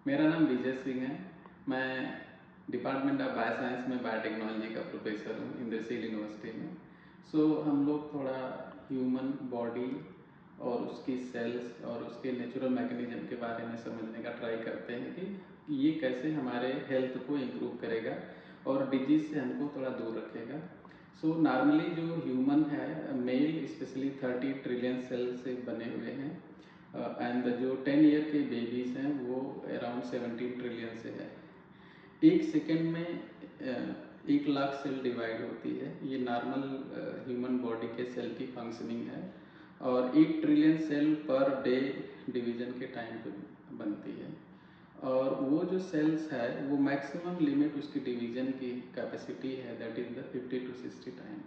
मेरा नाम विजय सिंह है। मैं डिपार्टमेंट ऑफ बायो साइंस में बायोटेक्नोलॉजी का प्रोफेसर हूँ इंद्रशील यूनिवर्सिटी में। हम लोग थोड़ा ह्यूमन बॉडी और उसकी सेल्स और उसके नेचुरल मैकेनिज्म के बारे में समझने का ट्राई करते हैं कि ये कैसे हमारे हेल्थ को इम्प्रूव करेगा और डिजीज से हमको थोड़ा दूर रखेगा। नॉर्मली जो ह्यूमन है, मेल स्पेशली 30 ट्रिलियन सेल से बने हुए हैं एंड जो 10 ईयर के बेबीज हैं वो अराउंड 17 ट्रिलियन से है। एक सेकेंड में 1 लाख सेल डिवाइड होती है। ये नॉर्मल ह्यूमन बॉडी के सेल की फंक्शनिंग है और 8 trillion cell per day division के टाइम पे बनती है। और वो जो सेल्स है वो मैक्सिमम लिमिट उसकी डिवीजन की कैपेसिटी है, that is the 50 to 60 time.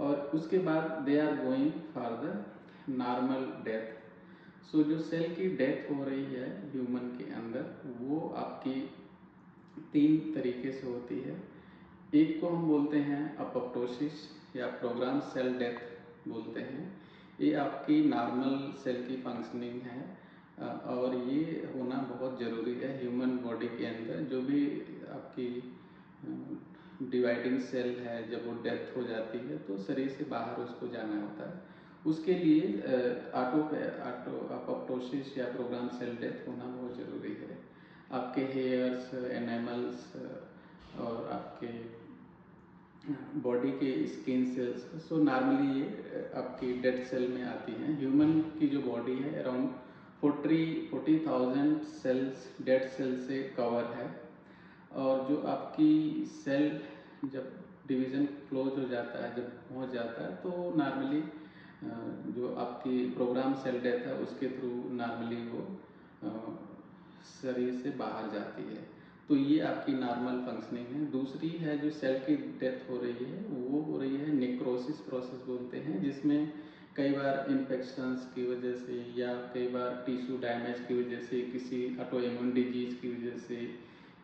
और उसके बाद they are going for the normal death. जो सेल की डेथ हो रही है ह्यूमन के अंदर, वो आपकी 3 तरीके से होती है। एक को हम बोलते हैं अपोप्टोसिस या प्रोग्राम सेल डेथ बोलते हैं। ये आपकी नॉर्मल सेल की फंक्शनिंग है और ये होना बहुत ज़रूरी है ह्यूमन बॉडी के अंदर। जो भी आपकी डिवाइडिंग सेल है, जब वो डेथ हो जाती है तो शरीर से बाहर उसको जाना होता है। उसके लिए अपोप्टोसिस या प्रोग्राम सेल डेथ होना बहुत ज़रूरी है। आपके हेयर्स, एनिमल्स और आपके बॉडी के स्किन सेल्स, नॉर्मली ये आपकी डेड सेल में आती हैं। ह्यूमन की जो बॉडी है अराउंड 40,000 सेल्स डेड सेल से कवर है। और जो आपकी सेल जब डिवीज़न क्लोज हो जाता है, जब पहुंच जाता है, तो नॉर्मली जो आपकी प्रोग्राम सेल डेथ है उसके थ्रू नॉर्मली वो शरीर से बाहर जाती है। तो ये आपकी नॉर्मल फंक्शनिंग है। दूसरी है जो सेल की डेथ हो रही है, वो हो रही है नेक्रोसिस प्रोसेस बोलते हैं, जिसमें कई बार इन्फेक्शंस की वजह से या कई बार टिश्यू डैमेज की वजह से, किसी ऑटो इम्यून डिजीज की वजह से,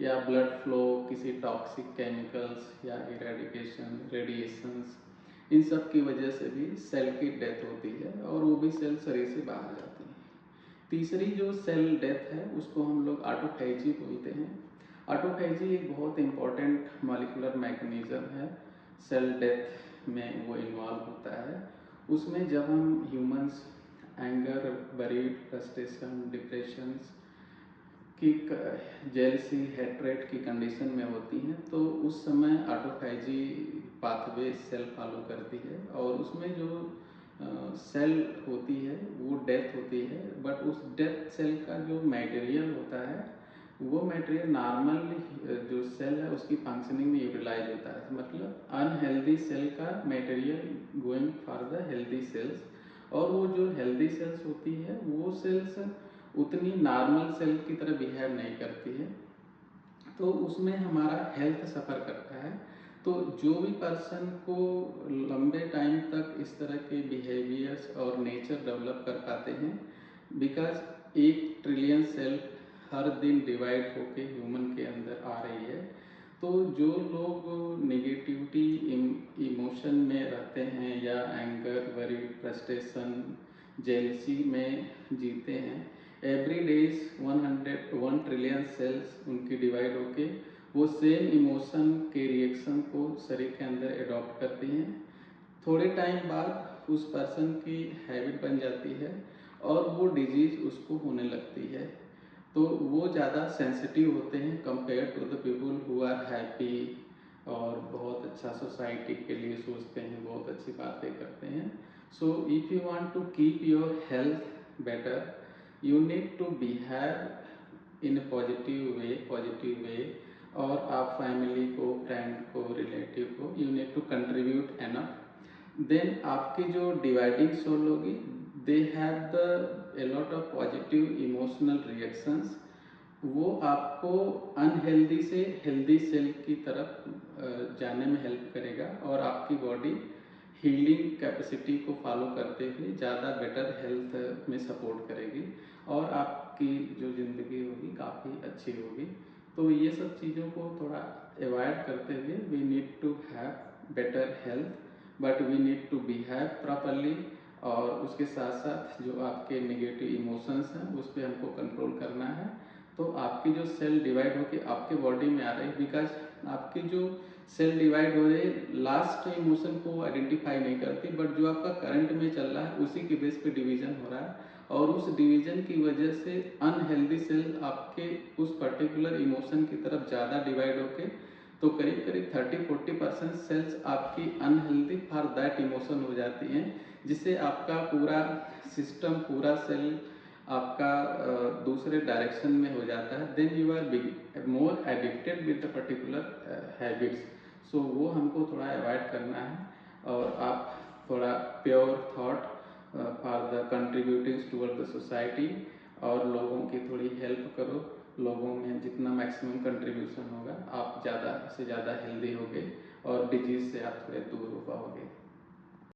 या ब्लड फ्लो, किसी टॉक्सिक केमिकल्स या इरेडिकेशन, रेडिएशंस, इन सब की वजह से भी सेल की डेथ होती है और वो भी सेल शरीर से बाहर जाती है। तीसरी जो सेल डेथ है उसको हम लोग ऑटोफैजी बोलते हैं। ऑटोफैजी एक बहुत इम्पॉर्टेंट मॉलिक्यूलर मैकेनिज्म है, सेल डेथ में वो इन्वॉल्व होता है। उसमें जब हम humans anger, worried, frustration, depressions की, जेलसी, हेट्रेट की कंडीशन में होती हैं, तो उस समय ऑटोफैजी पाथवे सेल फॉलो करती है और उसमें जो सेल होती है वो डेथ होती है। बट उस डेथ सेल का जो मटेरियल होता है वो मटेरियल नॉर्मल जो सेल है उसकी फंक्शनिंग में यूटिलाइज होता है। मतलब अनहेल्दी सेल का material going for the healthy cells. और वो जो हेल्दी सेल्स होती है वो सेल्स उतनी नॉर्मल सेल की तरह बिहेव नहीं करती है, तो उसमें हमारा हेल्थ सफ़र करता है। तो जो भी पर्सन को लंबे टाइम तक इस तरह के बिहेवियर्स और नेचर डेवलप कर पाते हैं, बिकॉज 1 ट्रिलियन सेल हर दिन डिवाइड होके ह्यूमन के अंदर आ रही है। तो जो लोग निगेटिविटी इमोशन में रहते हैं या एंगर, वरी, फ्रस्ट्रेशन, जेलसी में जीते हैं, एवरी डेज 1 ट्रिलियन सेल्स उनकी डिवाइड होके वो सेम इमोशन के रिएक्शन को शरीर के अंदर एडॉप्ट करती हैं। थोड़े टाइम बाद उस पर्सन की हैबिट बन जाती है और वो डिजीज़ उसको होने लगती है। तो वो ज़्यादा सेंसिटिव होते हैं compare to the people who are happy और बहुत अच्छा सोसाइटी के लिए सोचते हैं, बहुत अच्छी बातें करते हैं। So if you want to keep your health better, you need to behave in a positive way. और आप फैमिली को, फ्रेंड को, रिलेटिव को you need to contribute enough. Then आपकी जो डिवाइडिंग सोल होगी, they have the a lot of positive emotional reactions. वो आपको अनहेल्दी से हेल्दी सेल की तरफ जाने में हेल्प करेगा और आपकी बॉडी हीलिंग कैपेसिटी को फॉलो करते हुए ज़्यादा बेटर हेल्थ में सपोर्ट करेगी और आपकी जो ज़िंदगी होगी काफ़ी अच्छी होगी। तो ये सब चीज़ों को थोड़ा अवॉइड करते हुए we need to have better health, but we need to behave properly. और उसके साथ साथ जो आपके नेगेटिव इमोशंस हैं उस पर हमको कंट्रोल करना है, तो आप आपकी जो सेल डिवाइड होके आपके बॉडी में आ रही है, बिकॉज आपकी जो सेल डिवाइड हो रही है लास्ट इमोशन को आइडेंटिफाई नहीं करती, बट जो आपका करंट में चल रहा है उसी के बेस पे डिवीजन हो रहा है, और उस डिवीजन की वजह से अनहेल्दी सेल आपके उस पर्टिकुलर इमोशन की तरफ ज़्यादा डिवाइड होके, तो करीब करीब 30-40% सेल्स आपकी अनहेल्दी फॉर दैट इमोशन हो जाती हैं, जिससे आपका पूरा सिस्टम, पूरा सेल आपका दूसरे डायरेक्शन में हो जाता है। Then you are more addicted with the particular habits. So वो हमको थोड़ा अवॉइड करना है, और आप थोड़ा pure thought for the contributing toward the society, और लोगों की थोड़ी हेल्प करो। लोगों में जितना मैक्सिमम कंट्रीब्यूशन होगा आप ज़्यादा से ज़्यादा हेल्दी होगे और डिजीज़ से आप थोड़े दूर हो पाओगे।